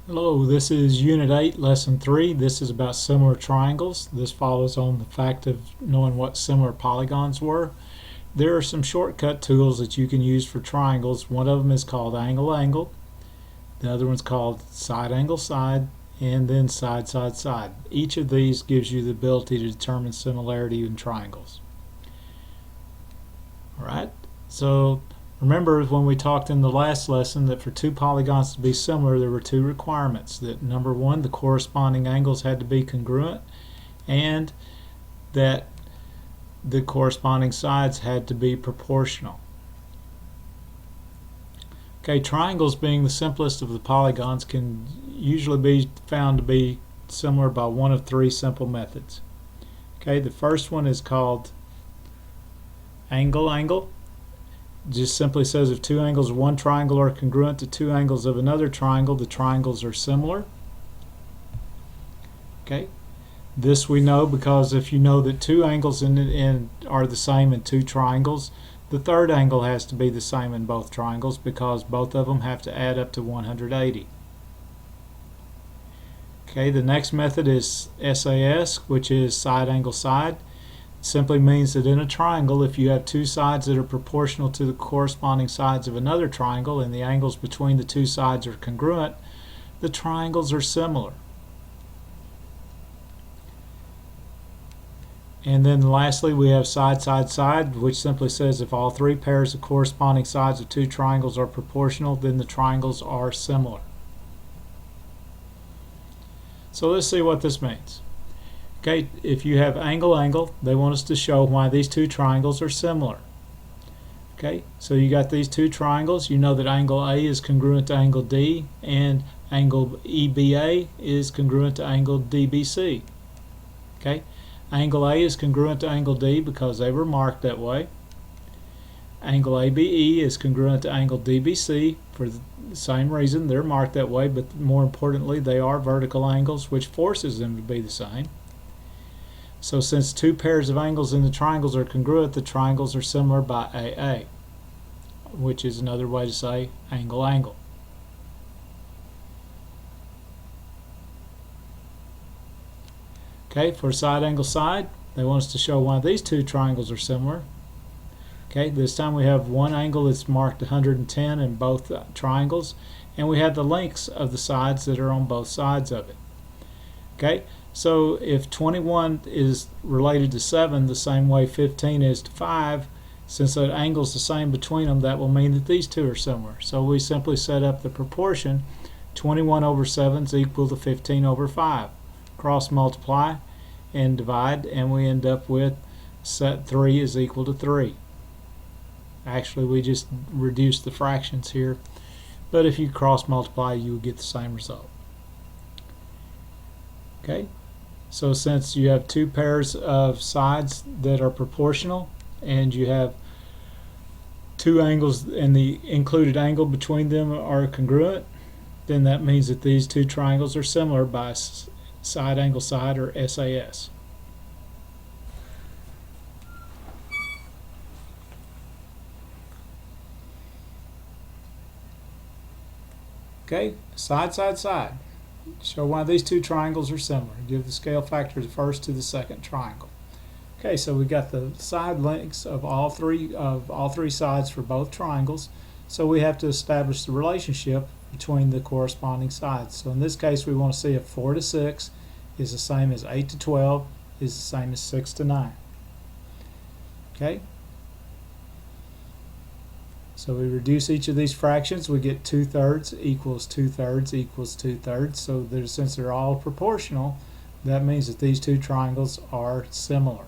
Hello, this is Unit 8, Lesson 3. This is about similar triangles. This follows on the fact of knowing what similar polygons were. There are some shortcut tools that you can use for triangles. One of them is called angle-angle. The other one's called side-angle-side, and then side-side-side. Each of these gives you the ability to determine similarity in triangles. Alright, so remember when we talked in the last lesson that for two polygons to be similar there were two requirements. That number one, the corresponding angles had to be congruent, and that the corresponding sides had to be proportional. Okay, triangles being the simplest of the polygons can usually be found to be similar by one of three simple methods. Okay, the first one is called angle-angle. Just simply says if two angles of one triangle are congruent to two angles of another triangle, the triangles are similar. Okay, this we know because if you know that two angles are the same in two triangles, the third angle has to be the same in both triangles because both of them have to add up to 180. Okay, the next method is SAS, which is side angle side. Simply means that in a triangle, if you have two sides that are proportional to the corresponding sides of another triangle and the angles between the two sides are congruent, the triangles are similar. And then lastly we have side-side-side, which simply says if all three pairs of corresponding sides of two triangles are proportional, then the triangles are similar. So let's see what this means. Okay, if you have angle-angle, they want us to show why these two triangles are similar. Okay, so you got these two triangles. You know that angle A is congruent to angle D, and angle EBA is congruent to angle DBC. Okay, angle A is congruent to angle D because they were marked that way. Angle ABE is congruent to angle DBC for the same reason. They're marked that way, but more importantly, they are vertical angles, which forces them to be the same. So since two pairs of angles in the triangles are congruent, the triangles are similar by AA, which is another way to say angle-angle. Okay, for side-angle-side, they want us to show why these two triangles are similar. Okay, this time we have one angle that's marked 110 in both triangles, and we have the lengths of the sides that are on both sides of it. Okay, so if 21 is related to 7 the same way 15 is to 5, since that angle is the same between them, that will mean that these two are similar. So we simply set up the proportion 21 over 7 is equal to 15 over 5. Cross multiply and divide, and we end up with set 3 is equal to 3. Actually, we just reduced the fractions here, but if you cross multiply you will get the same result. Okay, so since you have two pairs of sides that are proportional and you have two angles and the included angle between them are congruent, then that means that these two triangles are similar by side angle side, or SAS. Okay, side-side-side. Show why these two triangles are similar. Give the scale factor the first to the second triangle. Okay, so we got the side lengths of all three sides for both triangles. So we have to establish the relationship between the corresponding sides. So in this case, we want to see if 4 to 6 is the same as 8 to 12 is the same as 6 to 9. Okay. So we reduce each of these fractions, we get 2/3 equals 2/3 equals 2/3. So since they're all proportional, that means that these two triangles are similar.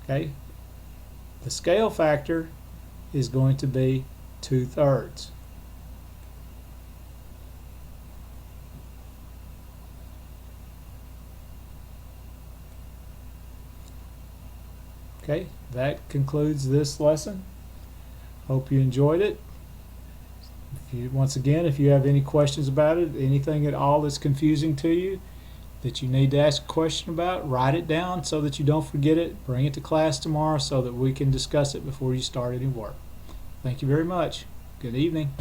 Okay, the scale factor is going to be 2/3. Okay, that concludes this lesson. Hope you enjoyed it. Once again, if you have any questions about it, anything at all that's confusing to you that you need to ask a question about, write it down so that you don't forget it. Bring it to class tomorrow so that we can discuss it before you start any work. Thank you very much. Good evening.